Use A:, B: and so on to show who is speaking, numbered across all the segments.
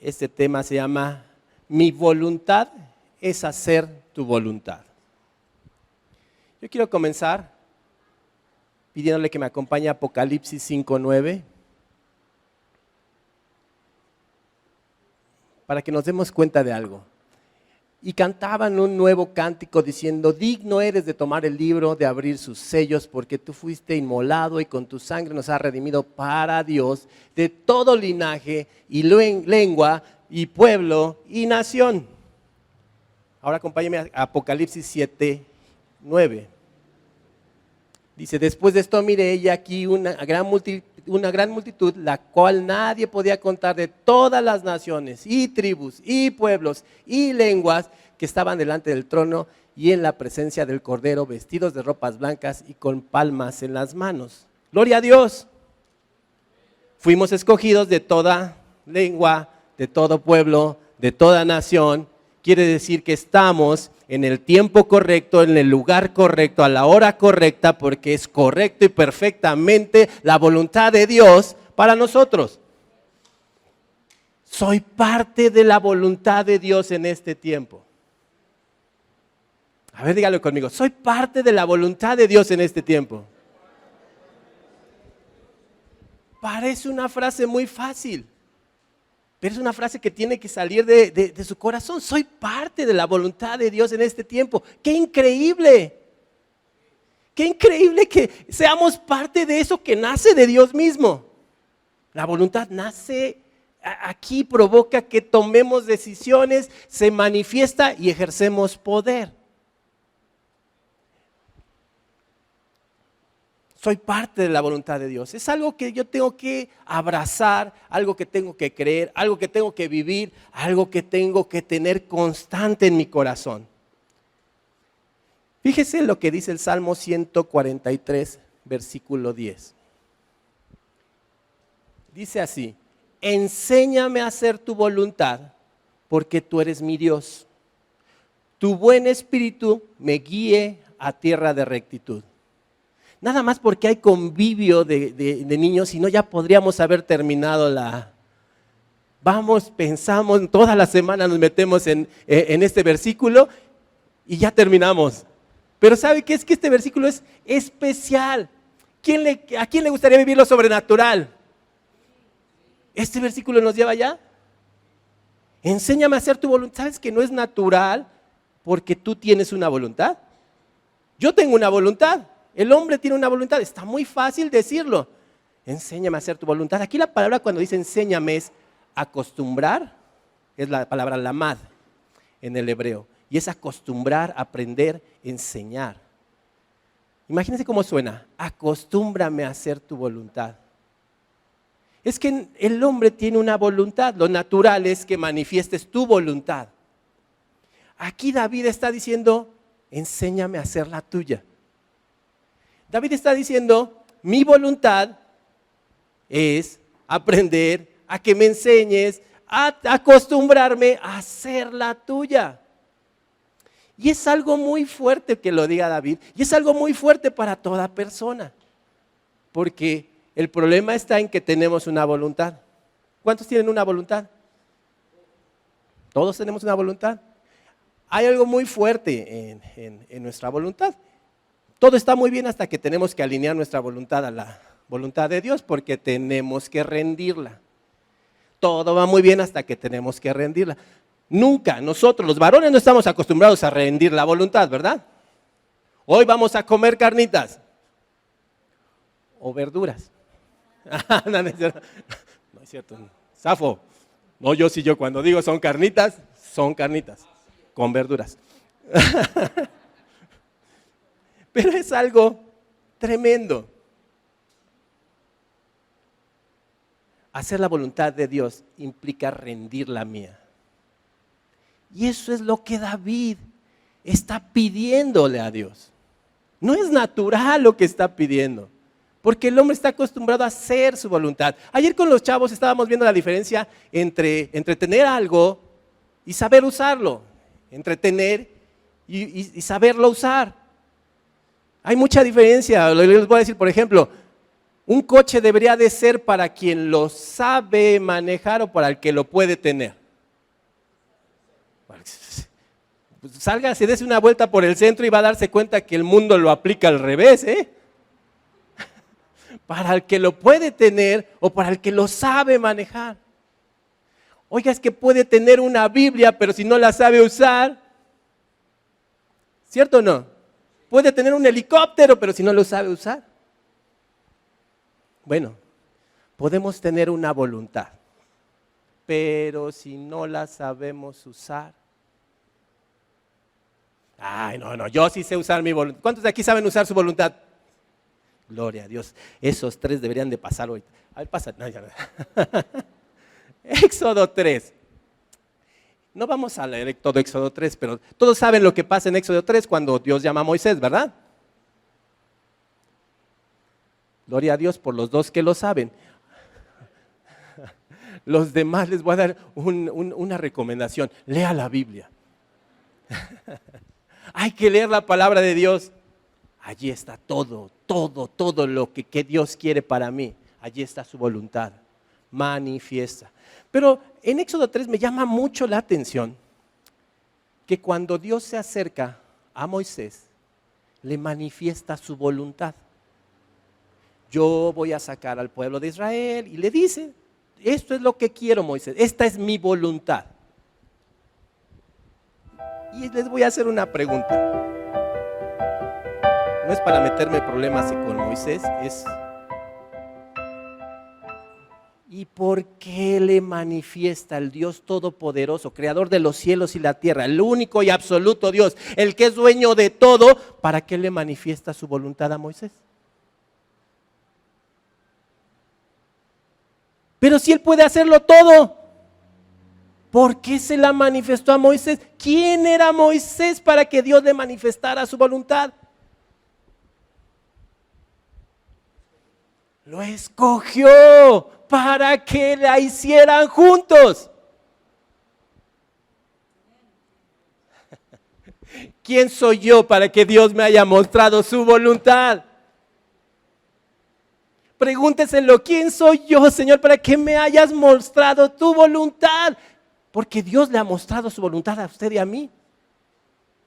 A: Este tema se llama Mi voluntad es hacer tu voluntad. Yo quiero comenzar pidiéndole que me acompañe a Apocalipsis 5:9 para que nos demos cuenta de algo. Y cantaban un nuevo cántico diciendo: digno eres de tomar el libro, de abrir sus sellos, porque tú fuiste inmolado y con tu sangre nos has redimido para Dios de todo linaje y lengua y pueblo y nación. Ahora acompáñame a Apocalipsis 7:9. Dice: después de esto miré y aquí una gran multitud, la cual nadie podía contar, de todas las naciones y tribus y pueblos y lenguas, que estaban delante del trono y en la presencia del Cordero, vestidos de ropas blancas y con palmas en las manos. ¡Gloria a Dios! Fuimos escogidos de toda lengua, de todo pueblo, de toda nación. Quiere decir que estamos en el tiempo correcto, en el lugar correcto, a la hora correcta, porque es correcto y perfectamente la voluntad de Dios para nosotros. Soy parte de la voluntad de Dios en este tiempo. A ver, dígalo conmigo: soy parte de la voluntad de Dios en este tiempo. Parece una frase muy fácil, pero es una frase que tiene que salir de su corazón. Soy parte de la voluntad de Dios en este tiempo. ¡Qué increíble! ¡Qué increíble que seamos parte de eso que nace de Dios mismo! La voluntad nace aquí, provoca que tomemos decisiones, se manifiesta y ejercemos poder. Soy parte de la voluntad de Dios. Es algo que yo tengo que abrazar, algo que tengo que creer, algo que tengo que vivir, algo que tengo que tener constante en mi corazón. Fíjese lo que dice el Salmo 143, versículo 10. Dice así: enséñame a hacer tu voluntad, porque tú eres mi Dios. Tu buen espíritu me guíe a tierra de rectitud. Nada más porque hay convivio de niños, si no ya podríamos haber terminado pensamos, toda la semana nos metemos en este versículo y ya terminamos. Pero ¿sabe qué? Es que este versículo es especial. ¿A quién le gustaría vivir lo sobrenatural? Este versículo nos lleva allá. Enséñame a hacer tu voluntad. ¿Sabes que no es natural porque tú tienes una voluntad? Yo tengo una voluntad. El hombre tiene una voluntad, está muy fácil decirlo. Enséñame a hacer tu voluntad. Aquí la palabra cuando dice enséñame es acostumbrar, es la palabra lamad en el hebreo. Y es acostumbrar, aprender, enseñar. Imagínense cómo suena: acostúmbrame a hacer tu voluntad. Es que el hombre tiene una voluntad, lo natural es que manifiestes tu voluntad. Aquí David está diciendo: enséñame a hacer la tuya. David está diciendo: mi voluntad es aprender a que me enseñes, a acostumbrarme a hacer la tuya. Y es algo muy fuerte que lo diga David, y es algo muy fuerte para toda persona, porque el problema está en que tenemos una voluntad. ¿Cuántos tienen una voluntad? Todos tenemos una voluntad. Hay algo muy fuerte en nuestra voluntad. Todo está muy bien hasta que tenemos que alinear nuestra voluntad a la voluntad de Dios, porque tenemos que rendirla. Todo va muy bien hasta que tenemos que rendirla. Nunca, nosotros los varones no estamos acostumbrados a rendir la voluntad, ¿verdad? Hoy vamos a comer carnitas o verduras. No es cierto. Zafo. No, yo cuando digo son carnitas con verduras. Pero es algo tremendo. Hacer la voluntad de Dios implica rendir la mía. Y eso es lo que David está pidiéndole a Dios. No es natural lo que está pidiendo, porque el hombre está acostumbrado a hacer su voluntad. Ayer con los chavos estábamos viendo la diferencia entre tener algo y saber usarlo. Entre tener y saberlo usar. Hay mucha diferencia. Les voy a decir, por ejemplo, Un coche debería de ser para quien lo sabe manejar o para el que lo puede tener. Pues sálgase, dése una vuelta por el centro y va a darse cuenta que el mundo lo aplica al revés, ¿eh? Para el que lo puede tener o para el que lo sabe manejar. Oiga, es que puede tener una Biblia, pero si no la sabe usar, ¿cierto o no? Puede tener un helicóptero, pero si no lo sabe usar. Bueno, podemos tener una voluntad, pero si no la sabemos usar. Ay, no, yo sí sé usar mi voluntad. ¿Cuántos de aquí saben usar su voluntad? Gloria a Dios. Esos 3 deberían de pasar hoy. A ver, pasa. No, ya no. Éxodo 3. No vamos a leer todo Éxodo 3, pero todos saben lo que pasa en Éxodo 3 cuando Dios llama a Moisés, ¿verdad? Gloria a Dios por los 2 que lo saben. Los demás les voy a dar una recomendación. Lea la Biblia. Hay que leer la palabra de Dios. Allí está todo lo que Dios quiere para mí. Allí está su voluntad. Manifiesta. Pero en Éxodo 3 me llama mucho la atención que cuando Dios se acerca a Moisés, le manifiesta su voluntad. Yo voy a sacar al pueblo de Israel y le dice, esto es lo que quiero, Moisés, esta es mi voluntad. Y les voy a hacer una pregunta. No es para meterme problemas con Moisés, es ¿y por qué le manifiesta el Dios Todopoderoso, creador de los cielos y la tierra, el único y absoluto Dios, el que es dueño de todo, para qué le manifiesta su voluntad a Moisés? Pero si él puede hacerlo todo, ¿por qué se la manifestó a Moisés? ¿Quién era Moisés para que Dios le manifestara su voluntad? Lo escogió para que la hicieran juntos. ¿Quién soy yo para que Dios me haya mostrado su voluntad? Pregúnteselo, ¿quién soy yo, Señor, para que me hayas mostrado tu voluntad? Porque Dios le ha mostrado su voluntad a usted y a mí.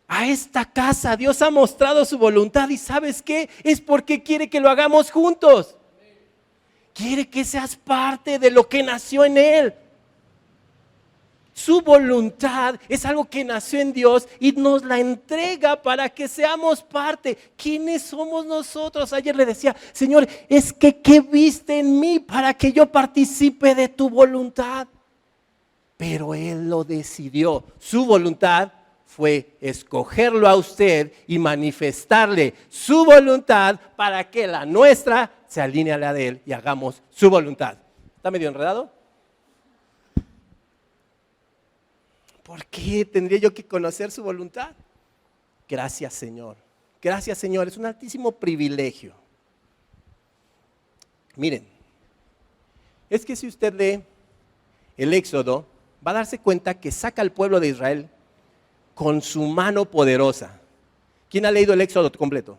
A: A esta casa Dios ha mostrado su voluntad y ¿sabes qué? Es porque quiere que lo hagamos juntos. Quiere que seas parte de lo que nació en Él. Su voluntad es algo que nació en Dios y nos la entrega para que seamos parte. ¿Quiénes somos nosotros? Ayer le decía, Señor, es que ¿qué viste en mí para que yo participe de tu voluntad? Pero Él lo decidió. Su voluntad fue escogerlo a usted y manifestarle su voluntad para que la nuestra se alinee a la de Él y hagamos su voluntad. ¿Está medio enredado? ¿Por qué tendría yo que conocer su voluntad? Gracias, Señor. Gracias, Señor. Es un altísimo privilegio. Miren, es que si usted lee el Éxodo, va a darse cuenta que saca al pueblo de Israel con su mano poderosa. ¿Quién ha leído el Éxodo completo?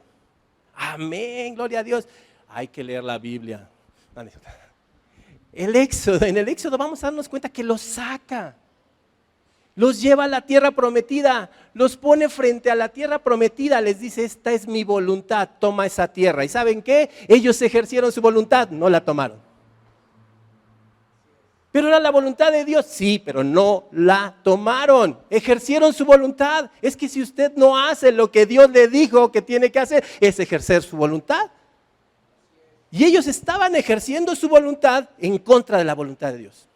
A: Amén, gloria a Dios. Hay que leer la Biblia. En el Éxodo vamos a darnos cuenta que los saca. Los lleva a la tierra prometida, los pone frente a la tierra prometida, les dice, esta es mi voluntad, toma esa tierra. ¿Y saben qué? Ellos ejercieron su voluntad, no la tomaron. ¿Pero era la voluntad de Dios? Sí, pero no la tomaron, ejercieron su voluntad. Es que si usted no hace lo que Dios le dijo que tiene que hacer, es ejercer su voluntad. Y ellos estaban ejerciendo su voluntad en contra de la voluntad de Dios.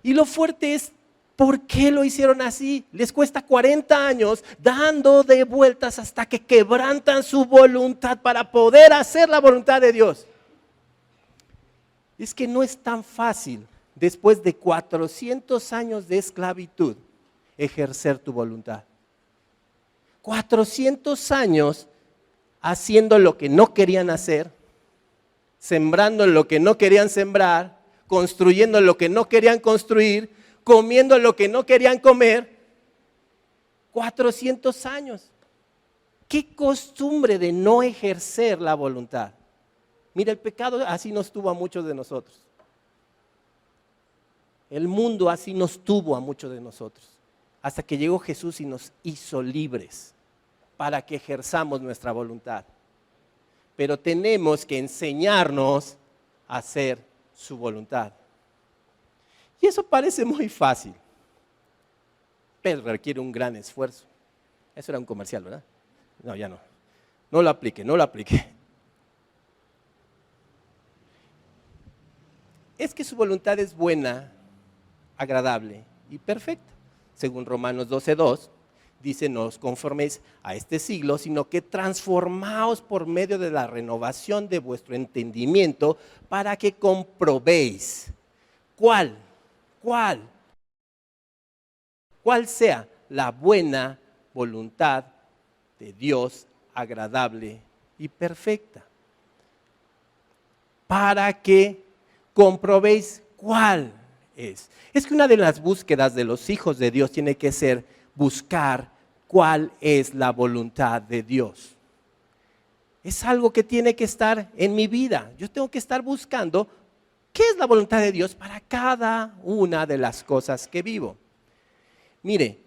A: Y lo fuerte es, ¿por qué lo hicieron así? Les cuesta 40 años dando de vueltas hasta que quebrantan su voluntad para poder hacer la voluntad de Dios. Es que no es tan fácil, después de 400 años de esclavitud, ejercer tu voluntad. 400 años haciendo lo que no querían hacer, sembrando lo que no querían sembrar, construyendo lo que no querían construir, comiendo lo que no querían comer. 400 años. Qué costumbre de no ejercer la voluntad. Mira, el pecado así nos tuvo a muchos de nosotros. El mundo así nos tuvo a muchos de nosotros. Hasta que llegó Jesús y nos hizo libres para que ejerzamos nuestra voluntad. Pero tenemos que enseñarnos a hacer su voluntad. Y eso parece muy fácil, pero requiere un gran esfuerzo. Eso era un comercial, ¿verdad? No, ya no. No lo aplique, no lo aplique. Es que su voluntad es buena, agradable y perfecta. Según Romanos 12:2, dice, no os conforméis a este siglo, sino que transformaos por medio de la renovación de vuestro entendimiento para que comprobéis cuál sea la buena voluntad de Dios, agradable y perfecta. Para que comprobéis cuál es. Es que una de las búsquedas de los hijos de Dios tiene que ser buscar cuál es la voluntad de Dios. Es algo que tiene que estar en mi vida. Yo tengo que estar buscando qué es la voluntad de Dios para cada una de las cosas que vivo. Mire,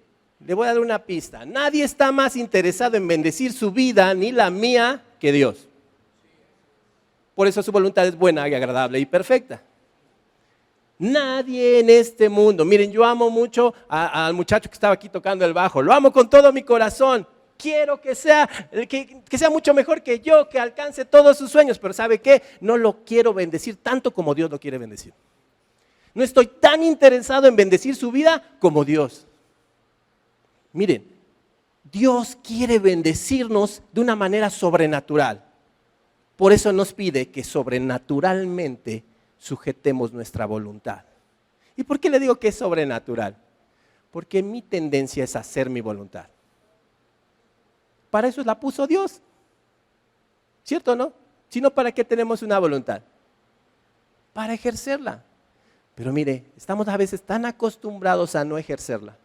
A: le voy a dar una pista. Nadie está más interesado en bendecir su vida, ni la mía, que Dios. Por eso su voluntad es buena y agradable y perfecta. Nadie en este mundo, miren, yo amo mucho al muchacho que estaba aquí tocando el bajo, lo amo con todo mi corazón, quiero que sea mucho mejor que yo, que alcance todos sus sueños, pero ¿sabe qué? No lo quiero bendecir tanto como Dios lo quiere bendecir. No estoy tan interesado en bendecir su vida como Dios. Miren, Dios quiere bendecirnos de una manera sobrenatural. Por eso nos pide que sobrenaturalmente sujetemos nuestra voluntad. ¿Y por qué le digo que es sobrenatural? Porque mi tendencia es hacer mi voluntad. Para eso la puso Dios. ¿Cierto o no? Si no, ¿para qué tenemos una voluntad? Para ejercerla. Pero mire, estamos a veces tan acostumbrados a no ejercerla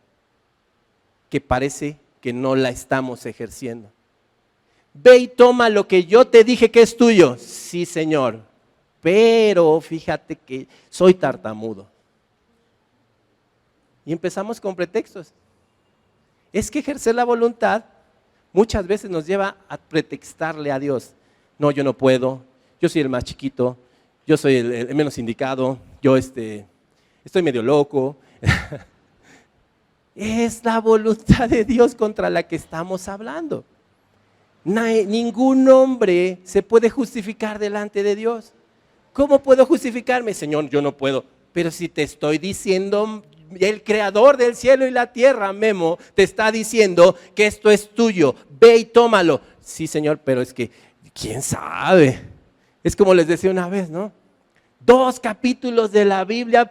A: que parece que no la estamos ejerciendo. Ve y toma lo que yo te dije que es tuyo. Sí, Señor, pero fíjate que soy tartamudo. Y empezamos con pretextos. Es que ejercer la voluntad muchas veces nos lleva a pretextarle a Dios. No, yo no puedo, yo soy el más chiquito, yo soy el menos indicado, yo estoy medio loco. Es la voluntad de Dios contra la que estamos hablando. Ningún hombre se puede justificar delante de Dios. ¿Cómo puedo justificarme? Señor, yo no puedo. Pero si te estoy diciendo, el creador del cielo y la tierra, Memo, te está diciendo que esto es tuyo, ve y tómalo. Sí, Señor, pero es que, ¿quién sabe? Es como les decía una vez, ¿no? 2 capítulos de la Biblia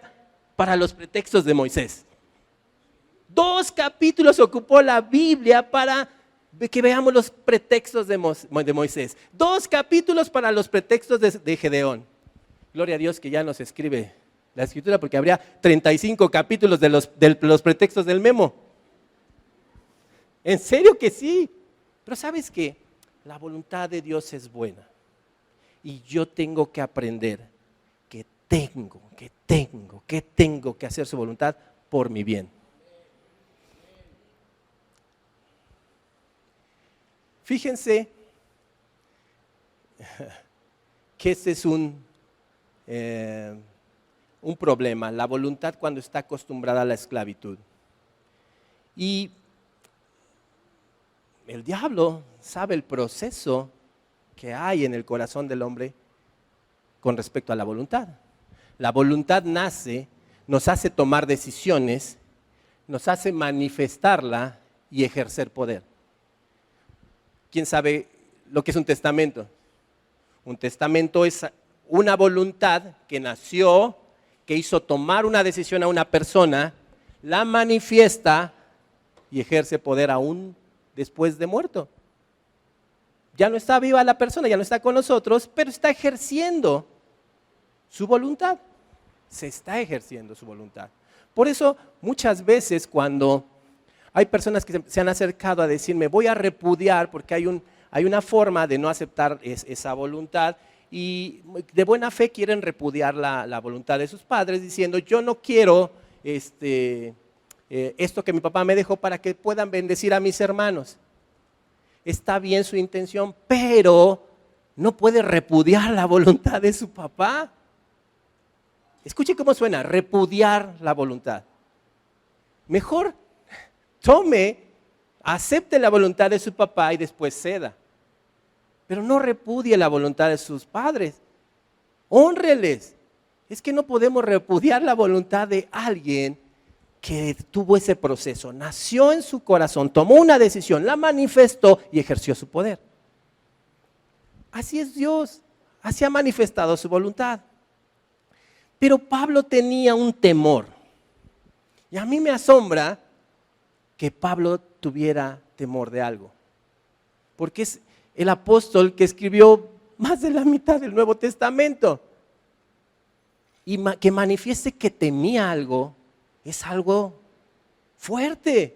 A: para los pretextos de Moisés. 2 capítulos ocupó la Biblia para que veamos los pretextos de Moisés. 2 capítulos para los pretextos de Gedeón. Gloria a Dios que ya nos escribe la escritura, porque habría 35 capítulos de los pretextos del Memo. En serio que sí. Pero ¿sabes qué? La voluntad de Dios es buena. Y yo tengo que aprender que tengo que hacer su voluntad por mi bien. Fíjense que este es un problema, la voluntad cuando está acostumbrada a la esclavitud. Y el diablo sabe el proceso que hay en el corazón del hombre con respecto a la voluntad. La voluntad nace, nos hace tomar decisiones, nos hace manifestarla y ejercer poder. ¿Quién sabe lo que es un testamento? Un testamento es una voluntad que nació, que hizo tomar una decisión a una persona, la manifiesta y ejerce poder aún después de muerto. Ya no está viva la persona, ya no está con nosotros, pero está ejerciendo su voluntad. Se está ejerciendo su voluntad. Por eso muchas veces cuando hay personas que se han acercado a decirme, voy a repudiar porque hay una forma de no aceptar esa voluntad, y de buena fe quieren repudiar la voluntad de sus padres diciendo, yo no quiero esto que mi papá me dejó para que puedan bendecir a mis hermanos. Está bien su intención, pero no puede repudiar la voluntad de su papá. Escuche cómo suena, repudiar la voluntad. Mejor acepte la voluntad de su papá y después ceda. Pero no repudie la voluntad de sus padres. Hónreles. Es que no podemos repudiar la voluntad de alguien que tuvo ese proceso, nació en su corazón, tomó una decisión, la manifestó y ejerció su poder. Así es Dios, así ha manifestado su voluntad. Pero Pablo tenía un temor. Y a mí me asombra que Pablo tuviera temor de algo. Porque es el apóstol que escribió más de la mitad del Nuevo Testamento. Y que manifieste que temía algo, es algo fuerte.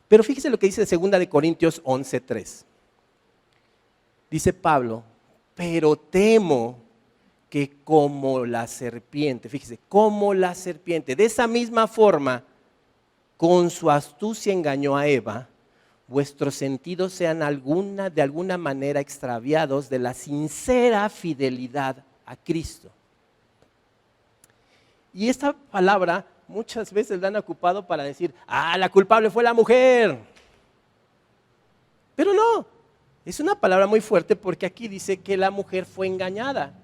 A: Pero fíjese lo que dice 2 Corintios 11:3. Dice Pablo, pero temo que como la serpiente, fíjese, como la serpiente, de esa misma forma, con su astucia engañó a Eva, vuestros sentidos sean de alguna manera extraviados de la sincera fidelidad a Cristo. Y esta palabra muchas veces la han ocupado para decir, la culpable fue la mujer. Pero no, es una palabra muy fuerte porque aquí dice que la mujer fue engañada.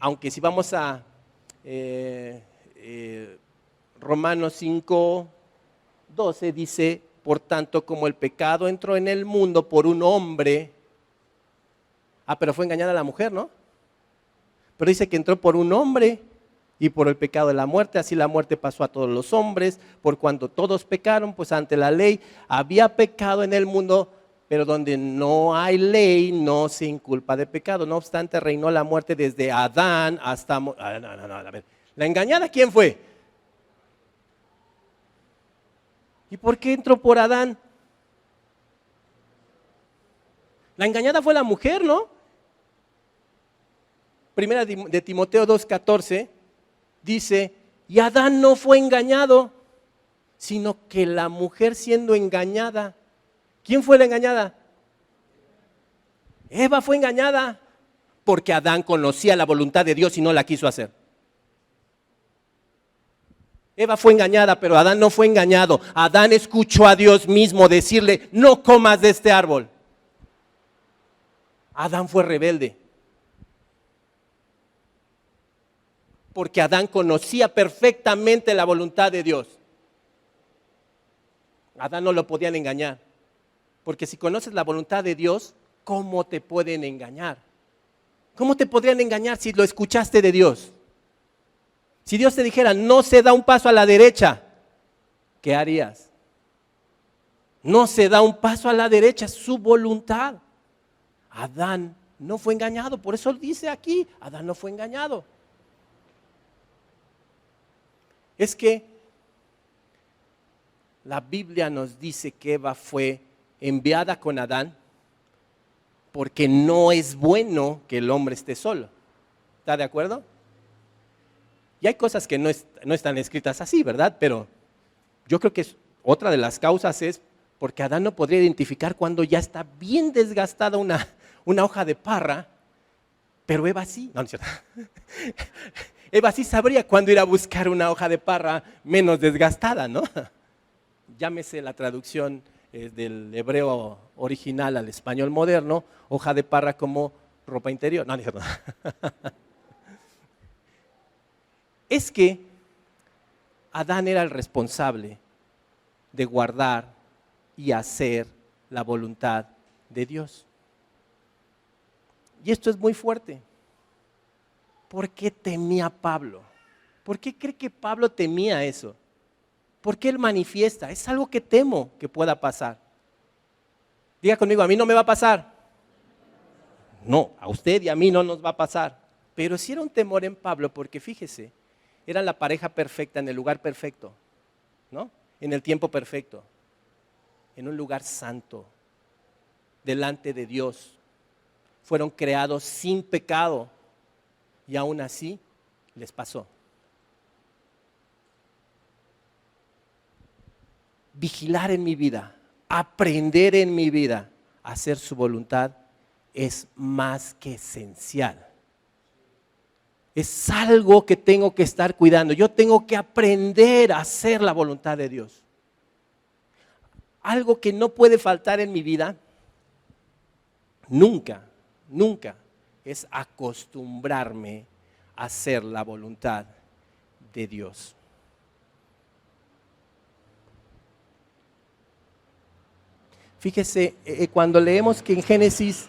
A: Aunque si vamos a Romanos 5:12 dice, por tanto como el pecado entró en el mundo por un hombre, pero fue engañada la mujer, ¿no? Pero dice que entró por un hombre y por el pecado de la muerte, así la muerte pasó a todos los hombres, por cuanto todos pecaron, pues ante la ley había pecado en el mundo, pero donde no hay ley no se inculpa de pecado. No obstante, reinó la muerte desde Adán hasta... a ver. ¿La engañada quién fue? ¿Y por qué entró por Adán? La engañada fue la mujer, ¿no? Primera de Timoteo 2:14 dice, y Adán no fue engañado, sino que la mujer siendo engañada. ¿Quién fue la engañada? Eva fue engañada porque Adán conocía la voluntad de Dios y no la quiso hacer. Eva fue engañada, pero Adán no fue engañado. Adán escuchó a Dios mismo decirle, no comas de este árbol. Adán fue rebelde. Porque Adán conocía perfectamente la voluntad de Dios. Adán no lo podían engañar. Porque si conoces la voluntad de Dios, ¿cómo te pueden engañar? ¿Cómo te podrían engañar si lo escuchaste de Dios? Si Dios te dijera, no se da un paso a la derecha, ¿qué harías? No se da un paso a la derecha, es su voluntad. Adán no fue engañado, por eso dice aquí, Adán no fue engañado. Es que la Biblia nos dice que Eva fue enviada con Adán porque no es bueno que el hombre esté solo. ¿Está de acuerdo? Y hay cosas que no están escritas así, ¿verdad? Pero yo creo que otra de las causas es porque Adán no podría identificar cuando ya está bien desgastada una hoja de parra, pero Eva sí. No es cierto. Eva sí sabría cuándo ir a buscar una hoja de parra menos desgastada, ¿no? Llámese la traducción del hebreo original al español moderno, hoja de parra como ropa interior. No es cierto. Es que Adán era el responsable de guardar y hacer la voluntad de Dios. Y esto es muy fuerte. ¿Por qué temía Pablo? ¿Por qué cree que Pablo temía eso? ¿Por qué él manifiesta? Es algo que temo que pueda pasar. Diga conmigo, a mí no me va a pasar. No, a usted y a mí no nos va a pasar. Pero sí era un temor en Pablo porque fíjese, era la pareja perfecta en el lugar perfecto, ¿no? En el tiempo perfecto, en un lugar santo, delante de Dios. fueron creados sin pecado y aún así les pasó. Vigilar en mi vida, aprender en mi vida a hacer su voluntad es más que esencial. Es algo que tengo que estar cuidando. Yo tengo que aprender a hacer la voluntad de Dios. Algo que no puede faltar en mi vida, nunca, es acostumbrarme a hacer la voluntad de Dios. Fíjese, cuando leemos que en Génesis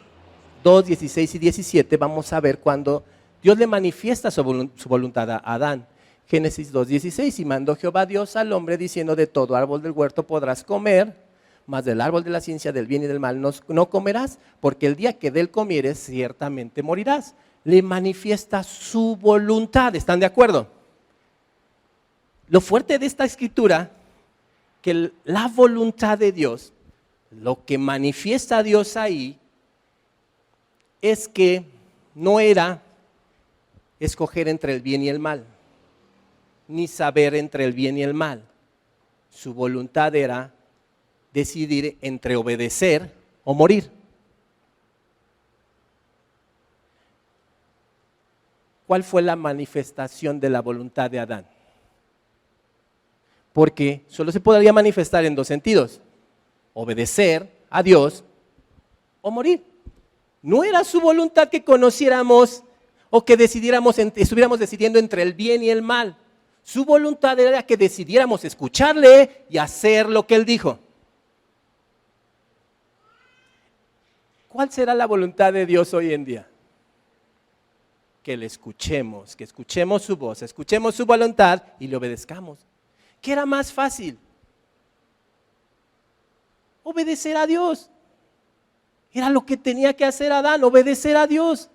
A: 2, 16 y 17, vamos a ver cuando Dios le manifiesta su voluntad a Adán. Génesis 2, 16, y mandó Jehová Dios al hombre diciendo: de todo árbol del huerto podrás comer, mas del árbol de la ciencia del bien y del mal no comerás, porque el día que de él comieres ciertamente morirás. Le manifiesta su voluntad, ¿están de acuerdo? Lo fuerte de esta escritura, que la voluntad de Dios, lo que manifiesta Dios ahí, es que no era escoger entre el bien y el mal, ni saber entre el bien y el mal. Su voluntad era decidir entre obedecer o morir. ¿Cuál fue la manifestación de la voluntad de Adán? Porque solo se podría manifestar en dos sentidos: obedecer a Dios o morir. No era su voluntad que conociéramos o que estuviéramos decidiendo entre el bien y el mal. Su voluntad era que decidiéramos escucharle y hacer lo que él dijo. ¿Cuál será la voluntad de Dios hoy en día? Que le escuchemos, que escuchemos su voz, escuchemos su voluntad y le obedezcamos. ¿Qué era más fácil? Obedecer a Dios. Era lo que tenía que hacer Adán, obedecer a Dios.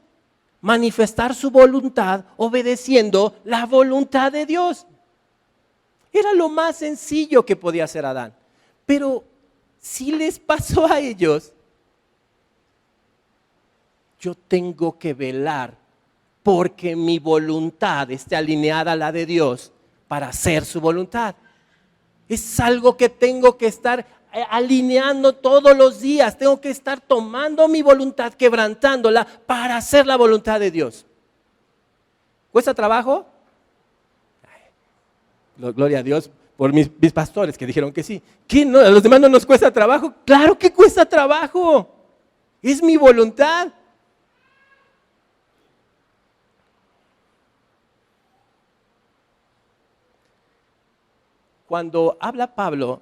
A: Manifestar su voluntad obedeciendo la voluntad de Dios. Era lo más sencillo que podía hacer Adán. Pero si les pasó a ellos, yo tengo que velar porque mi voluntad esté alineada a la de Dios para hacer su voluntad. Es algo que tengo que estar alineando todos los días. Tengo que estar tomando mi voluntad, quebrantándola para hacer la voluntad de Dios. ¿Cuesta trabajo? Gloria a Dios por mis pastores que dijeron que sí. ¿Qué no? ¿A los demás no nos cuesta trabajo? Claro que cuesta trabajo. Es mi voluntad. Cuando habla Pablo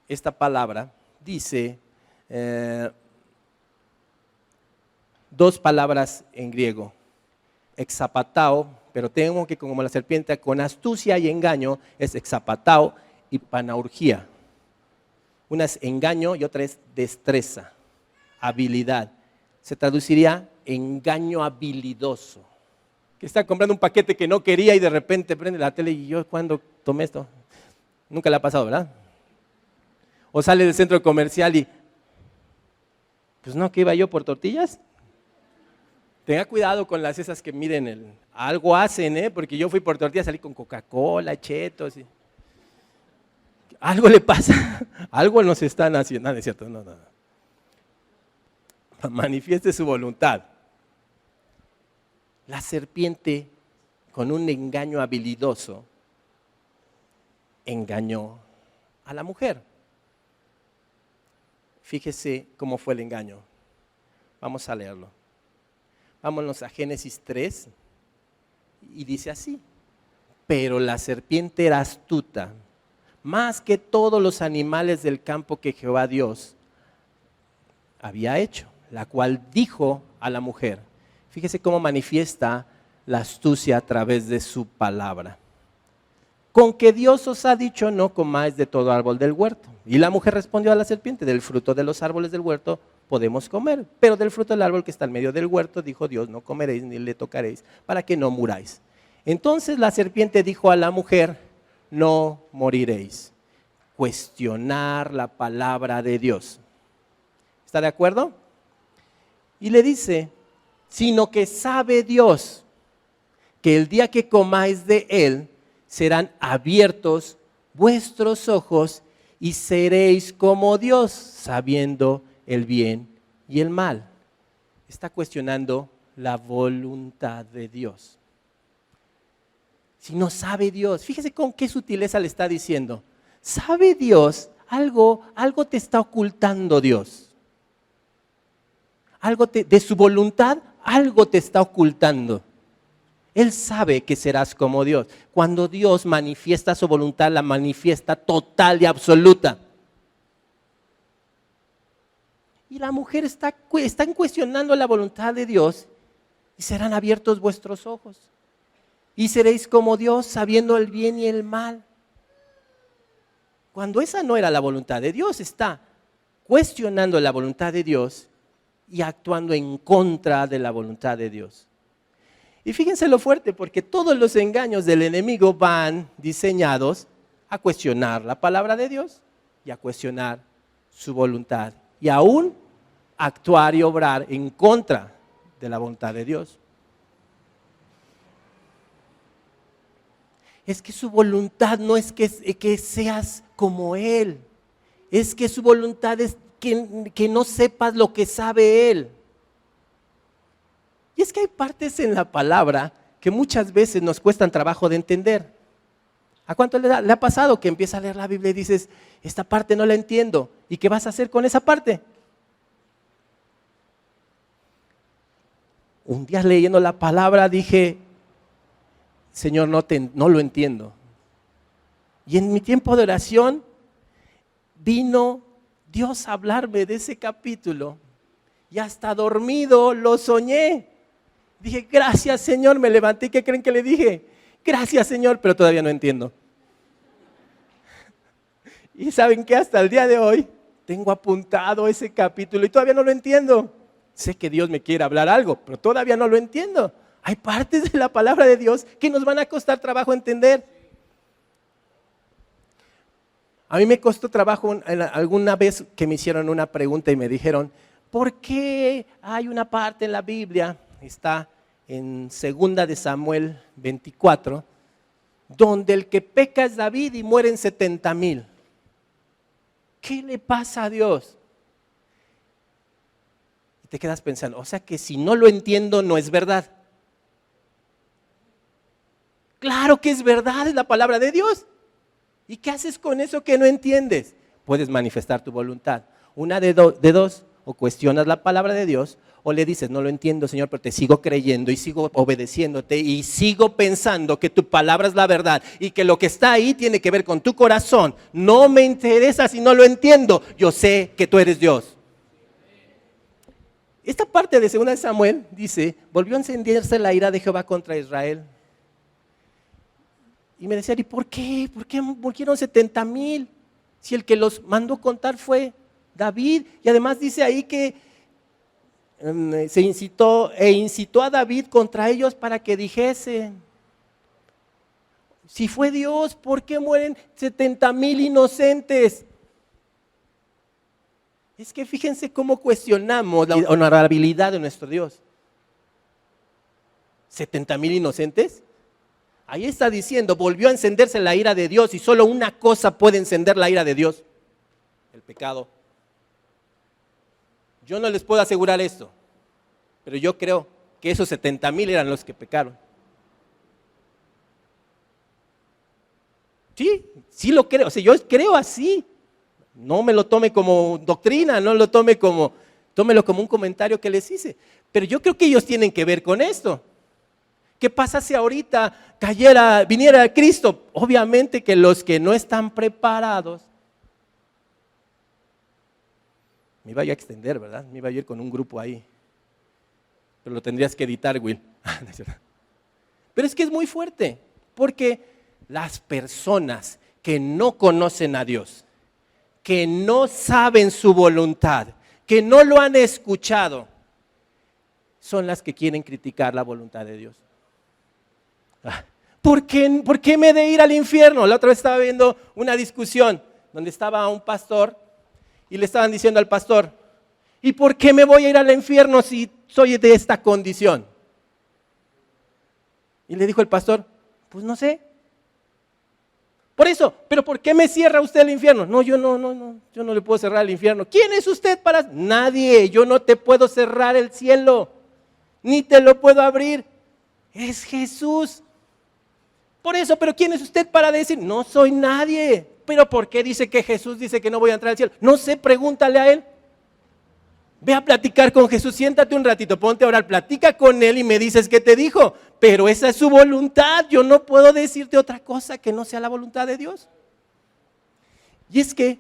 A: esta palabra, dice dos palabras en griego: exapatao, pero tengo que, como la serpiente, con astucia y engaño, es exapatao, y panaurgía. Una es engaño y otra es destreza, habilidad. Se traduciría engaño habilidoso. Que está comprando un paquete que no quería y de repente prende la tele y yo, ¿cuándo tomé esto? Nunca le ha pasado, ¿verdad? O sale del centro comercial y, pues no, que iba yo por tortillas. Tenga cuidado con las esas que miden algo hacen, porque yo fui por tortillas, salí con Coca-Cola, chetos. Algo le pasa, algo nos están haciendo. No, es cierto, no. Manifieste su voluntad. La serpiente, con un engaño habilidoso, engañó a la mujer. Fíjese cómo fue el engaño. Vamos a leerlo. Vámonos a Génesis 3 y dice así: pero la serpiente era astuta, más que todos los animales del campo que Jehová Dios había hecho, la cual dijo a la mujer. Fíjese cómo manifiesta la astucia a través de su palabra: con que Dios os ha dicho, no comáis de todo árbol del huerto. Y la mujer respondió a la serpiente: del fruto de los árboles del huerto podemos comer, pero del fruto del árbol que está en medio del huerto, dijo Dios, no comeréis ni le tocaréis, para que no muráis. Entonces la serpiente dijo a la mujer: no moriréis. Cuestionar la palabra de Dios. ¿Está de acuerdo? Y le dice: sino que sabe Dios que el día que comáis de él serán abiertos vuestros ojos y seréis como Dios, sabiendo el bien y el mal. Está cuestionando la voluntad de Dios. Si no sabe Dios, fíjese con qué sutileza le está diciendo. ¿Sabe Dios? Algo te está ocultando Dios. De su voluntad, algo te está ocultando. Él sabe que serás como Dios. Cuando Dios manifiesta su voluntad, la manifiesta total y absoluta. Y la mujer están cuestionando la voluntad de Dios y serán abiertos vuestros ojos. Y seréis como Dios, sabiendo el bien y el mal. Cuando esa no era la voluntad de Dios, está cuestionando la voluntad de Dios y actuando en contra de la voluntad de Dios. Y fíjense lo fuerte, porque todos los engaños del enemigo van diseñados a cuestionar la palabra de Dios y a cuestionar su voluntad. Y aún actuar y obrar en contra de la voluntad de Dios. Es que su voluntad no es que seas como Él. Es que su voluntad es que no sepas lo que sabe Él. Y es que hay partes en la palabra que muchas veces nos cuestan trabajo de entender. ¿A cuánto le ha pasado que empieza a leer la Biblia y dices, esta parte no la entiendo? ¿Y qué vas a hacer con esa parte? Un día leyendo la palabra dije, Señor, no lo entiendo. Y en mi tiempo de oración vino Dios a hablarme de ese capítulo y hasta dormido lo soñé. Dije, gracias Señor, me levanté. ¿Qué creen que le dije? Gracias Señor, pero todavía no entiendo. Y ¿saben qué? Hasta el día de hoy tengo apuntado ese capítulo y todavía no lo entiendo. Sé que Dios me quiere hablar algo, pero todavía no lo entiendo. Hay partes de la palabra de Dios que nos van a costar trabajo entender. A mí me costó trabajo alguna vez que me hicieron una pregunta y me dijeron, ¿por qué hay una parte en la Biblia, está en 2 de Samuel 24, donde el que peca es David y mueren 70,000? ¿Qué le pasa a Dios? Y te quedas pensando, o sea que si no lo entiendo no es verdad. Claro que es verdad, es la palabra de Dios. ¿Y qué haces con eso que no entiendes? Puedes manifestar tu voluntad. Una de dos, o cuestionas la palabra de Dios, o le dices, no lo entiendo Señor, pero te sigo creyendo y sigo obedeciéndote y sigo pensando que tu palabra es la verdad y que lo que está ahí tiene que ver con tu corazón. No me interesa si no lo entiendo, yo sé que tú eres Dios. Esta parte de 2 de Samuel dice, volvió a encenderse la ira de Jehová contra Israel. Y me decían, ¿y por qué? ¿Por qué murieron 70,000? Si el que los mandó contar fue David. Y además dice ahí que se incitó a David contra ellos para que dijesen. Si fue Dios, ¿por qué mueren 70,000 inocentes? Es que fíjense cómo cuestionamos la honorabilidad de nuestro Dios. ¿70,000 inocentes? Ahí está diciendo, volvió a encenderse la ira de Dios y solo una cosa puede encender la ira de Dios, el pecado. Yo no les puedo asegurar esto, pero yo creo que esos 70,000 eran los que pecaron. Sí lo creo, o sea, yo creo así. No me lo tome como doctrina, tómelo como un comentario que les hice. Pero yo creo que ellos tienen que ver con esto. ¿Qué pasa si ahorita viniera Cristo? Obviamente que los que no están preparados, me iba yo a extender, ¿verdad? Me iba a ir con un grupo ahí, pero lo tendrías que editar, Will. Pero es que es muy fuerte, porque las personas que no conocen a Dios, que no saben su voluntad, que no lo han escuchado, son las que quieren criticar la voluntad de Dios. ¿Por qué me he de ir al infierno? La otra vez estaba viendo una discusión donde estaba un pastor y le estaban diciendo al pastor, ¿Y por qué me voy a ir al infierno si soy de esta condición? Y le dijo el pastor, pues no sé. Por eso, ¿pero por qué me cierra usted el infierno? No, yo no le puedo cerrar el infierno. ¿Quién es usted para? Nadie, yo no te puedo cerrar el cielo, ni te lo puedo abrir. Es Jesús. Por eso, ¿pero quién es usted para decir? No soy nadie. ¿Pero por qué dice que Jesús dice que no voy a entrar al cielo? No sé, pregúntale a él. Ve a platicar con Jesús, siéntate un ratito, ponte a orar, platica con él y me dices qué te dijo. Pero esa es su voluntad, yo no puedo decirte otra cosa que no sea la voluntad de Dios. Y es que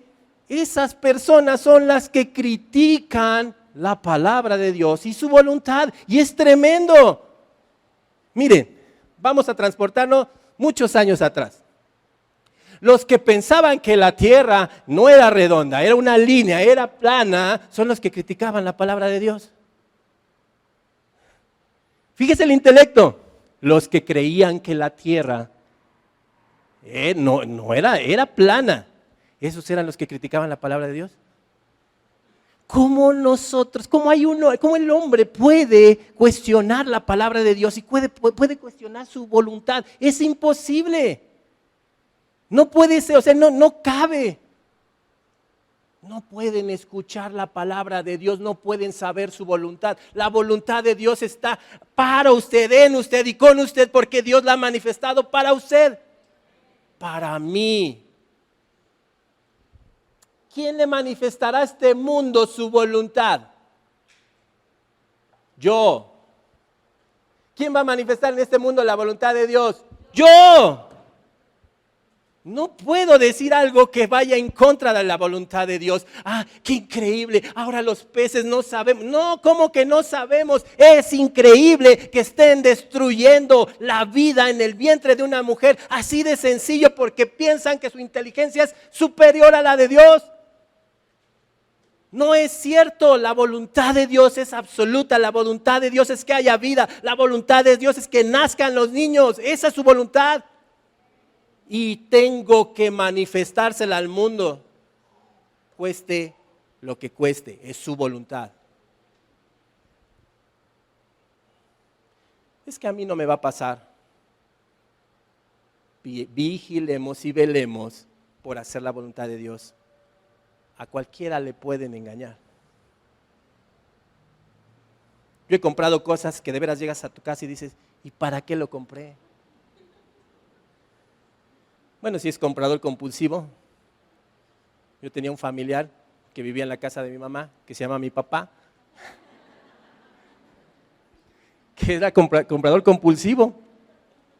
A: esas personas son las que critican la palabra de Dios y su voluntad. Y es tremendo. Miren, vamos a transportarnos muchos años atrás. Los que pensaban que la tierra no era redonda, era una línea, era plana, son los que criticaban la palabra de Dios. Fíjese el intelecto. Los que creían que la tierra no era plana, esos eran los que criticaban la palabra de Dios. ¿Cómo el hombre puede cuestionar la palabra de Dios y puede cuestionar su voluntad? Es imposible. No puede ser, o sea, no cabe. No pueden escuchar la palabra de Dios, no pueden saber su voluntad. La voluntad de Dios está para usted, en usted y con usted, porque Dios la ha manifestado para usted, para mí. ¿Quién le manifestará a este mundo su voluntad? Yo. ¿Quién va a manifestar en este mundo la voluntad de Dios? Yo. No puedo decir algo que vaya en contra de la voluntad de Dios. Ah, qué increíble, ahora los peces no sabemos. No, ¿cómo que no sabemos? Es increíble que estén destruyendo la vida en el vientre de una mujer. Así de sencillo, porque piensan que su inteligencia es superior a la de Dios. No es cierto, la voluntad de Dios es absoluta, la voluntad de Dios es que haya vida, la voluntad de Dios es que nazcan los niños, esa es su voluntad. Y tengo que manifestársela al mundo, cueste lo que cueste, es su voluntad. Es que a mí no me va a pasar. Vigilemos y velemos por hacer la voluntad de Dios. A cualquiera le pueden engañar. Yo he comprado cosas que de veras llegas a tu casa y dices, ¿y para qué lo compré? Bueno, si es comprador compulsivo. Yo tenía un familiar que vivía en la casa de mi mamá, que se llama mi papá, que era comprador compulsivo.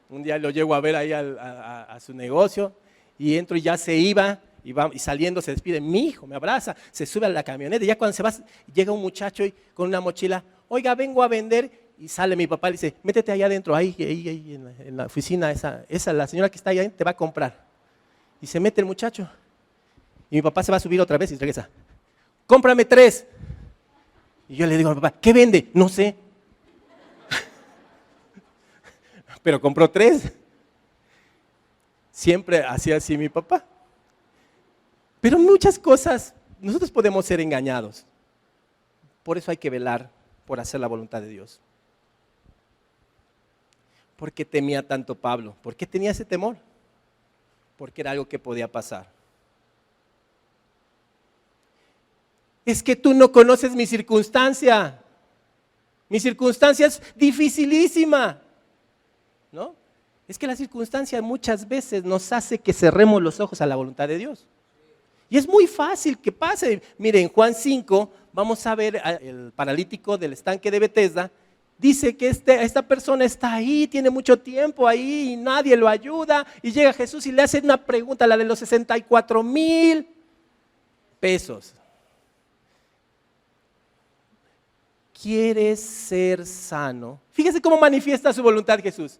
A: Un día lo llego a ver ahí a su negocio y entro y ya se iba y saliendo se despide. Mi hijo me abraza, se sube a la camioneta y ya cuando se va llega un muchacho con una mochila. Oiga, vengo a vender. Y sale mi papá y le dice, métete allá adentro, ahí en la oficina, esa la señora que está ahí te va a comprar. Y se mete el muchacho. Y mi papá se va a subir otra vez y regresa. Cómprame 3. Y yo le digo a mi papá, ¿qué vende? No sé. Pero compró 3. Siempre hacía así mi papá. Pero muchas cosas, nosotros podemos ser engañados. Por eso hay que velar por hacer la voluntad de Dios. ¿Por qué temía tanto Pablo? ¿Por qué tenía ese temor? Porque era algo que podía pasar. Es que tú no conoces mi circunstancia. Mi circunstancia es dificilísima, ¿no? Es que la circunstancia muchas veces nos hace que cerremos los ojos a la voluntad de Dios. Y es muy fácil que pase. Miren, en Juan 5, vamos a ver el paralítico del estanque de Betesda. Dice que esta persona está ahí, tiene mucho tiempo ahí y nadie lo ayuda. Y llega Jesús y le hace una pregunta, la de los 64,000 pesos. ¿Quieres ser sano? Fíjese cómo manifiesta su voluntad Jesús.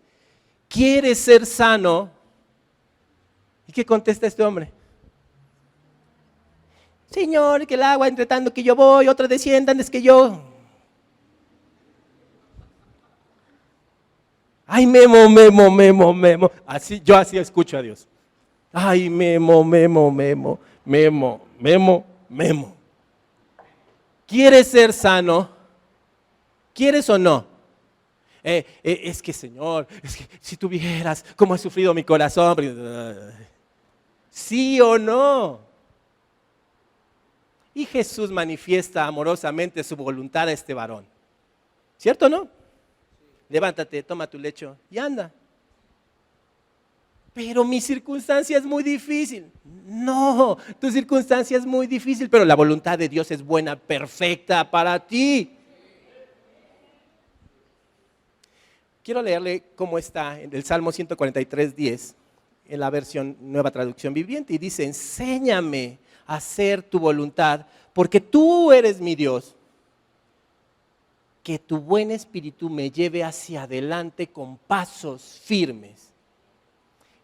A: ¿Quieres ser sano? ¿Y qué contesta este hombre? Señor, que el agua entre tanto que yo voy, otros desciendan, es que yo... Ay, Memo. Yo así escucho a Dios. Ay, Memo. ¿Quieres ser sano? ¿Quieres o no? Es que Señor, es que si tú vieras cómo ha sufrido mi corazón. ¿Sí o no? Y Jesús manifiesta amorosamente su voluntad a este varón. ¿Cierto o no? Levántate, toma tu lecho y anda. Pero mi circunstancia es muy difícil. No, tu circunstancia es muy difícil, pero la voluntad de Dios es buena, perfecta para ti. Quiero leerle cómo está en el Salmo 143:10, en la versión Nueva Traducción Viviente, y dice: enséñame a hacer tu voluntad, porque tú eres mi Dios. Que tu buen espíritu me lleve hacia adelante con pasos firmes.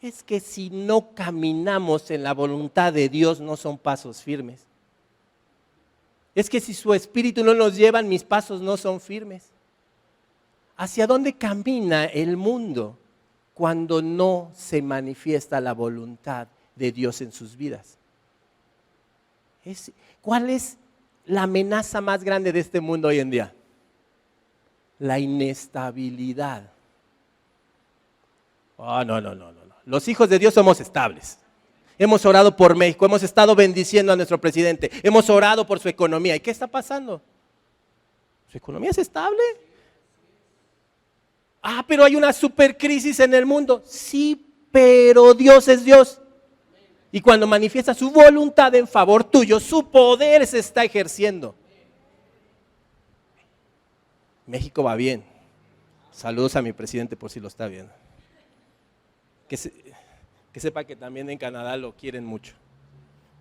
A: Es que si no caminamos en la voluntad de Dios, no son pasos firmes. Es que si su espíritu no nos lleva, mis pasos no son firmes. ¿Hacia dónde camina el mundo cuando no se manifiesta la voluntad de Dios en sus vidas? ¿Cuál es la amenaza más grande de este mundo hoy en día? La inestabilidad. Oh, no. Los hijos de Dios somos estables. Hemos orado por México, hemos estado bendiciendo a nuestro presidente, hemos orado por su economía. ¿Y qué está pasando? ¿Su economía es estable? Pero hay una supercrisis en el mundo. Sí, pero Dios es Dios. Y cuando manifiesta su voluntad en favor tuyo, su poder se está ejerciendo. México va bien. Saludos a mi presidente por si lo está viendo. Que sepa que también en Canadá lo quieren mucho.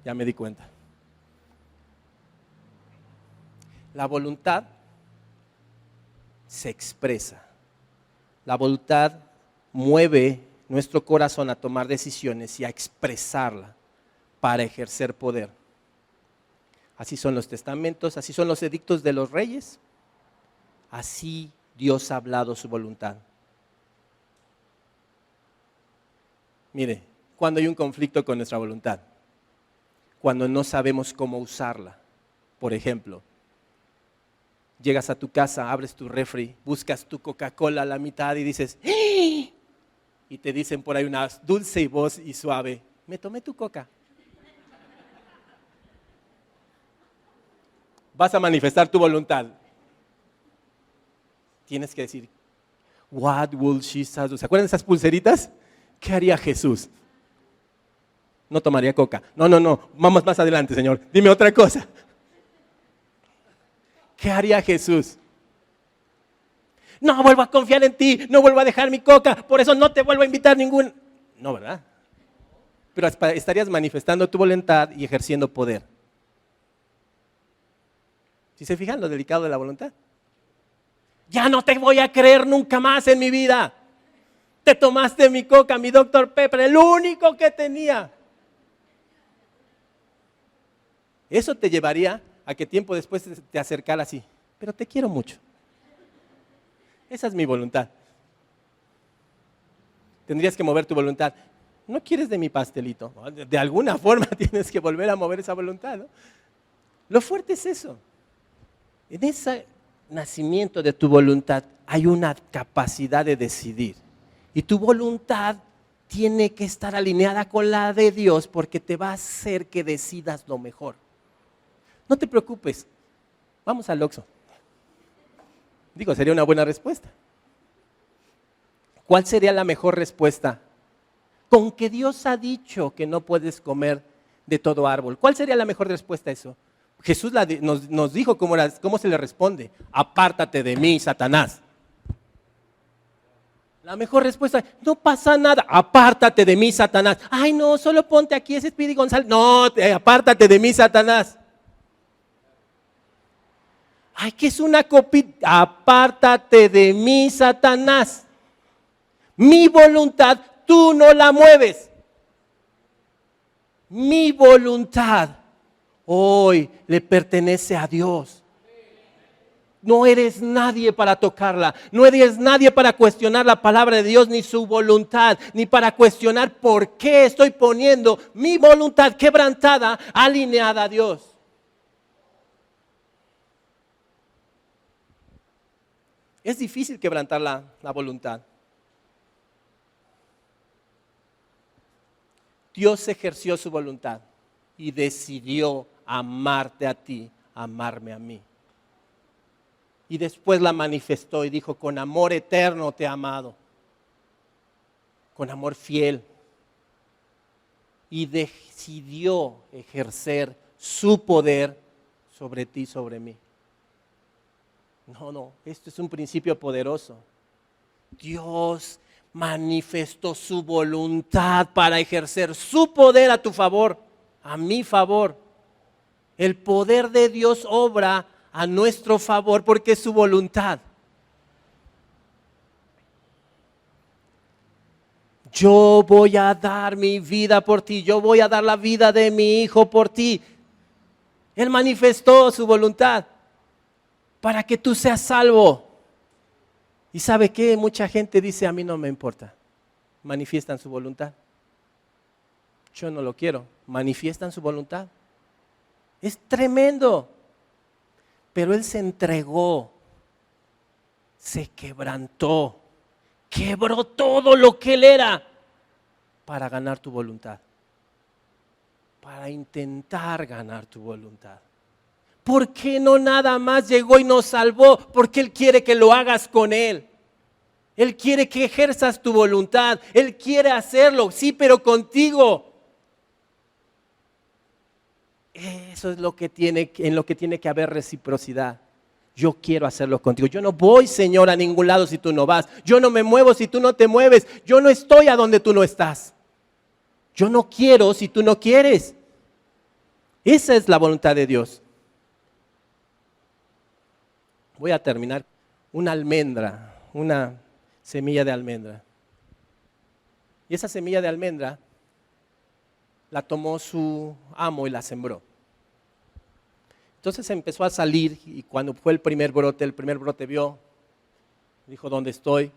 A: Ya me di cuenta. La voluntad se expresa. La voluntad mueve nuestro corazón a tomar decisiones y a expresarla para ejercer poder. Así son los testamentos, así son los edictos de los reyes. Así Dios ha hablado su voluntad. Mire, cuando hay un conflicto con nuestra voluntad, cuando no sabemos cómo usarla, por ejemplo, llegas a tu casa, abres tu refri, buscas tu Coca-Cola a la mitad y dices, ¡ah! Y te dicen por ahí una dulce voz y suave, me tomé tu coca. Vas a manifestar tu voluntad. Tienes que decir, what will Jesus do? ¿Se acuerdan de esas pulseritas? ¿Qué haría Jesús? No tomaría coca. No, vamos más adelante, Señor. Dime otra cosa. ¿Qué haría Jesús? No vuelvo a confiar en ti, no vuelvo a dejar mi coca, por eso no te vuelvo a invitar ningún. No, ¿verdad? Pero estarías manifestando tu voluntad y ejerciendo poder. ¿Sí se fijan lo delicado de la voluntad? Ya no te voy a creer nunca más en mi vida. Te tomaste mi coca, mi Dr. Pepper, el único que tenía. Eso te llevaría a que tiempo después te acercara así. Pero te quiero mucho. Esa es mi voluntad. Tendrías que mover tu voluntad. ¿No quieres de mi pastelito? De alguna forma tienes que volver a mover esa voluntad, ¿no? Lo fuerte es eso. En ese nacimiento de tu voluntad hay una capacidad de decidir. Y tu voluntad tiene que estar alineada con la de Dios porque te va a hacer que decidas lo mejor. No te preocupes, vamos al Oxxo. Digo, sería una buena respuesta. ¿Cuál sería la mejor respuesta? Con que Dios ha dicho que no puedes comer de todo árbol. ¿Cuál sería la mejor respuesta a eso? Jesús nos dijo cómo se le responde. Apártate de mí, Satanás. La mejor respuesta, no pasa nada, apártate de mí, Satanás. Ay, no, solo ponte aquí ese Speedy González. No, apártate de mí, Satanás. Ay, que es una copita. Apártate de mí, Satanás. Mi voluntad, tú no la mueves. Mi voluntad hoy le pertenece a Dios. No eres nadie para tocarla, no eres nadie para cuestionar la palabra de Dios, ni su voluntad, ni para cuestionar por qué estoy poniendo mi voluntad quebrantada, alineada a Dios. Es difícil quebrantar la voluntad. Dios ejerció su voluntad y decidió amarte a ti, amarme a mí. Y después la manifestó y dijo, con amor eterno te he amado, con amor fiel. Y decidió ejercer su poder sobre ti, sobre mí. No, esto es un principio poderoso. Dios manifestó su voluntad para ejercer su poder a tu favor, a mi favor. El poder de Dios obra a nuestro favor porque es su voluntad. Yo voy a dar mi vida por ti, yo voy a dar la vida de mi hijo por ti. Él manifestó su voluntad para que tú seas salvo. ¿Y sabe qué? Mucha gente dice, a mí no me importa. Manifiestan su voluntad. Yo no lo quiero. Manifiestan su voluntad. Es tremendo. Pero Él se entregó, se quebrantó, quebró todo lo que Él era para ganar tu voluntad. Para intentar ganar tu voluntad. ¿Por qué no nada más llegó y nos salvó? Porque Él quiere que lo hagas con Él. Él quiere que ejerzas tu voluntad. Él quiere hacerlo, sí, pero contigo. Eso es en lo que tiene que haber reciprocidad. Yo quiero hacerlo contigo. Yo no voy, Señor, a ningún lado si tú no vas. Yo no me muevo si tú no te mueves. Yo no estoy a donde tú no estás. Yo no quiero si tú no quieres. Esa es la voluntad de Dios. Voy a terminar. Una almendra, una semilla de almendra. Y esa semilla de almendra la tomó su amo y la sembró. Entonces empezó a salir y cuando fue el primer brote vio, dijo, ¿dónde estoy?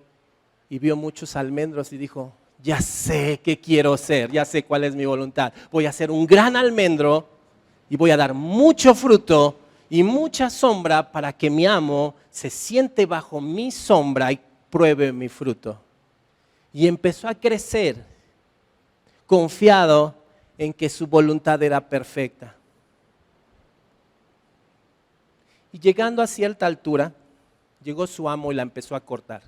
A: Y vio muchos almendros y dijo, ya sé qué quiero ser, ya sé cuál es mi voluntad. Voy a ser un gran almendro y voy a dar mucho fruto y mucha sombra para que mi amo se siente bajo mi sombra y pruebe mi fruto. Y empezó a crecer confiado en que su voluntad era perfecta. Y llegando a cierta altura, llegó su amo y la empezó a cortar.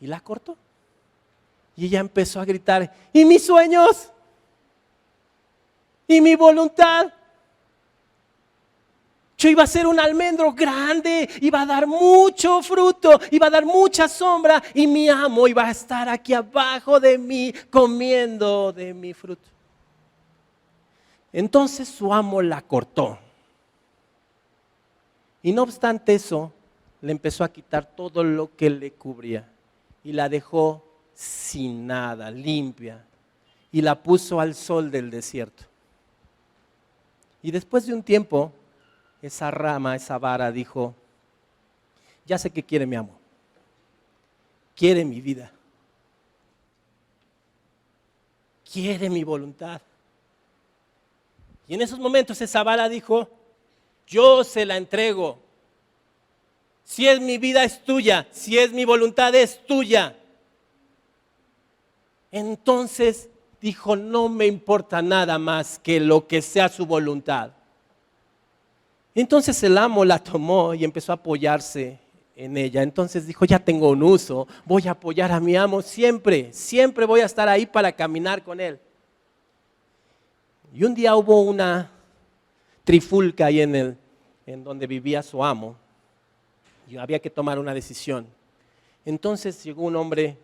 A: Y la cortó. Y ella empezó a gritar, ¿y mis sueños? ¿Y mi voluntad? Yo iba a ser un almendro grande, iba a dar mucho fruto, iba a dar mucha sombra y mi amo iba a estar aquí abajo de mí comiendo de mi fruto. Entonces su amo la cortó. Y no obstante eso, le empezó a quitar todo lo que le cubría y la dejó sin nada, limpia, y la puso al sol del desierto. Y después de un tiempo, esa rama, esa vara dijo, ya sé que quiere mi amo, quiere mi vida, quiere mi voluntad. Y en esos momentos esa vara dijo, yo se la entrego. Si es mi vida es tuya, si es mi voluntad es tuya. Entonces dijo, no me importa nada más que lo que sea su voluntad. Entonces el amo la tomó y empezó a apoyarse en ella. Entonces dijo, ya tengo un uso, voy a apoyar a mi amo siempre, siempre voy a estar ahí para caminar con él. Y un día hubo una trifulca ahí en donde vivía su amo. Y había que tomar una decisión. Entonces llegó un hombre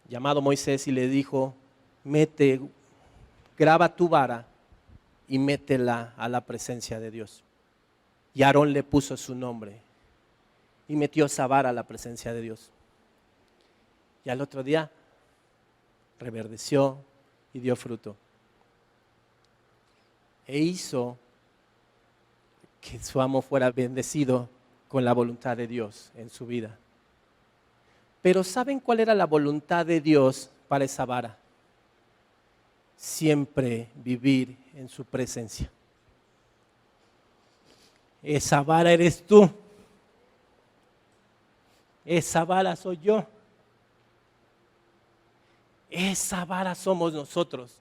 A: llamado Moisés y le dijo, graba tu vara y métela a la presencia de Dios. Y Aarón le puso su nombre y metió esa vara a la presencia de Dios. Y al otro día reverdeció y dio fruto. E hizo que su amo fuera bendecido con la voluntad de Dios en su vida. Pero ¿saben cuál era la voluntad de Dios para esa vara? Siempre vivir en su presencia. Esa vara eres tú. Esa vara soy yo. Esa vara somos nosotros.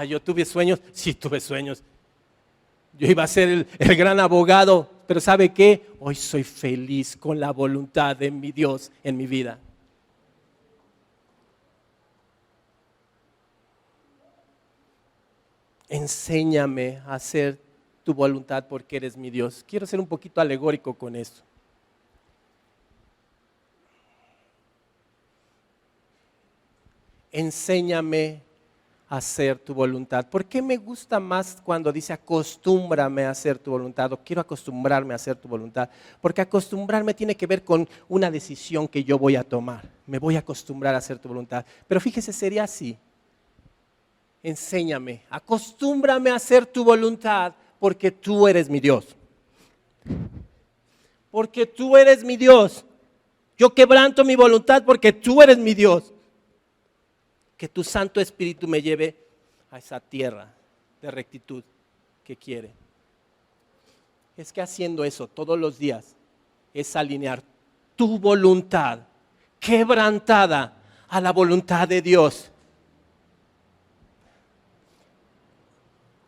A: Yo tuve sueños. Sí, tuve sueños. Yo iba a ser el gran abogado, pero ¿sabe qué? Hoy soy feliz con la voluntad de mi Dios en mi vida. Enséñame a hacer tu voluntad porque eres mi Dios. Quiero ser un poquito alegórico con esto. Enséñame a hacer tu voluntad. ¿Por qué me gusta más cuando dice acostúmbrame a hacer tu voluntad? O quiero acostumbrarme a hacer tu voluntad. Porque acostumbrarme tiene que ver con una decisión que yo voy a tomar. Me voy a acostumbrar a hacer tu voluntad. Pero fíjese, sería así. Enséñame, acostúmbrame a hacer tu voluntad porque tú eres mi Dios. Porque tú eres mi Dios. Yo quebranto mi voluntad porque tú eres mi Dios. Que tu Santo Espíritu me lleve a esa tierra de rectitud que quiere. Es que haciendo eso todos los días es alinear tu voluntad quebrantada a la voluntad de Dios.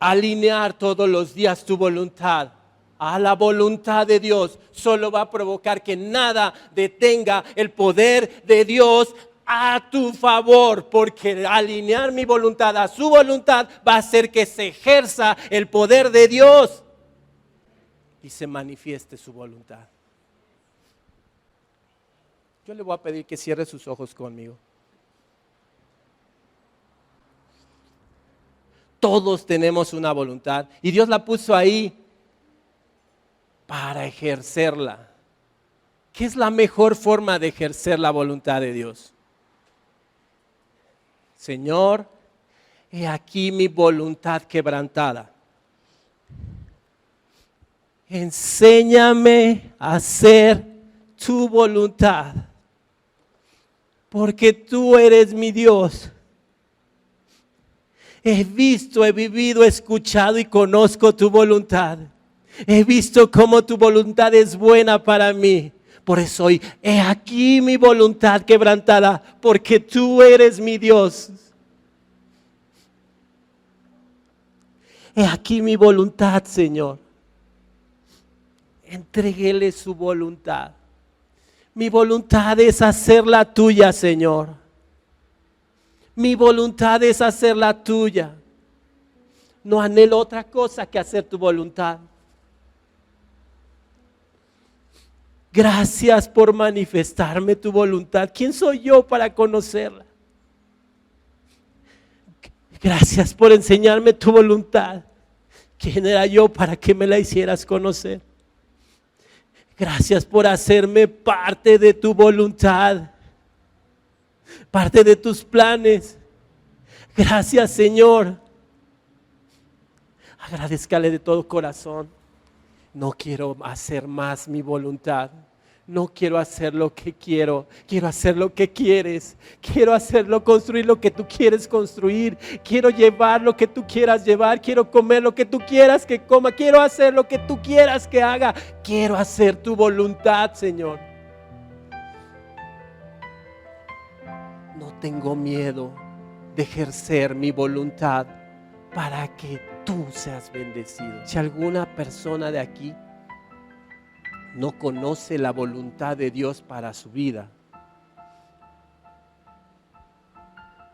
A: Alinear todos los días tu voluntad a la voluntad de Dios solo va a provocar que nada detenga el poder de Dios a tu favor, porque alinear mi voluntad a su voluntad va a hacer que se ejerza el poder de Dios y se manifieste su voluntad. Yo le voy a pedir que cierre sus ojos conmigo. Todos tenemos una voluntad y Dios la puso ahí para ejercerla. ¿Qué es la mejor forma de ejercer la voluntad de Dios? Señor, he aquí mi voluntad quebrantada. Enséñame a hacer tu voluntad, porque tú eres mi Dios. He visto, he vivido, he escuchado y conozco tu voluntad. He visto cómo tu voluntad es buena para mí. Por eso hoy, he aquí mi voluntad quebrantada, porque tú eres mi Dios. He aquí mi voluntad, Señor. Entréguele su voluntad. Mi voluntad es hacer la tuya, Señor. Mi voluntad es hacer la tuya. No anhelo otra cosa que hacer tu voluntad. Gracias por manifestarme tu voluntad. ¿Quién soy yo para conocerla? Gracias por enseñarme tu voluntad. ¿Quién era yo para que me la hicieras conocer? Gracias por hacerme parte de tu voluntad, parte de tus planes. Gracias, Señor. Agradezcale de todo corazón. No quiero hacer más mi voluntad. No quiero hacer lo que quiero hacer lo que quieres. Quiero hacerlo, construir lo que tú quieres construir. Quiero llevar lo que tú quieras llevar. Quiero comer lo que tú quieras que coma. Quiero hacer lo que tú quieras que haga. Quiero hacer tu voluntad, Señor. No tengo miedo de ejercer mi voluntad para que tú seas bendecido. Si alguna persona de aquí no conoce la voluntad de Dios para su vida,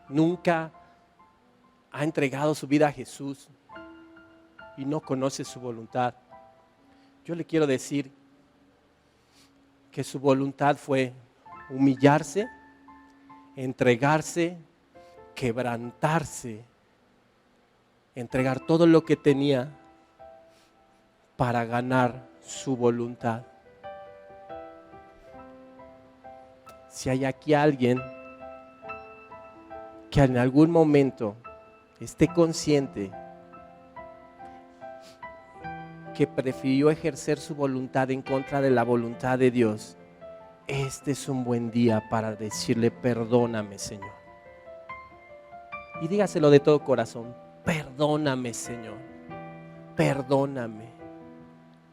A: nunca ha entregado su vida a Jesús y no conoce su voluntad, yo le quiero decir que su voluntad fue humillarse, entregarse, quebrantarse, entregar todo lo que tenía para ganar su voluntad. Si hay aquí alguien que en algún momento esté consciente que prefirió ejercer su voluntad en contra de la voluntad de Dios, este es un buen día para decirle: perdóname, Señor. Y dígaselo de todo corazón: perdóname, Señor, perdóname.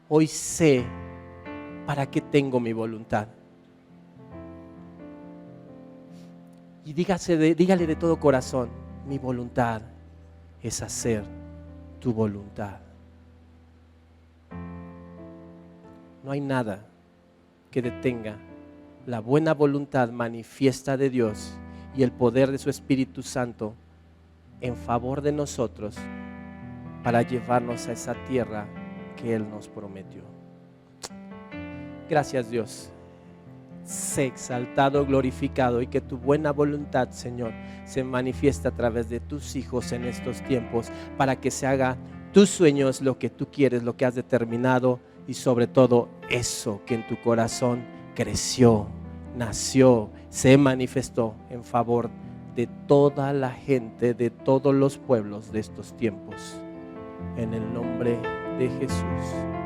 A: hoy sé para qué tengo mi voluntad. Y dígale de todo corazón, mi voluntad es hacer tu voluntad. No hay nada que detenga la buena voluntad manifiesta de Dios y el poder de su Espíritu Santo en favor de nosotros para llevarnos a esa tierra que Él nos prometió. Gracias, Dios. Sé exaltado, glorificado, y que tu buena voluntad, Señor, se manifieste a través de tus hijos en estos tiempos, para que se haga tus sueños, lo que tú quieres, lo que has determinado, y sobre todo eso que en tu corazón creció, nació, se manifestó en favor de toda la gente, de todos los pueblos de estos tiempos. En el nombre de Jesús.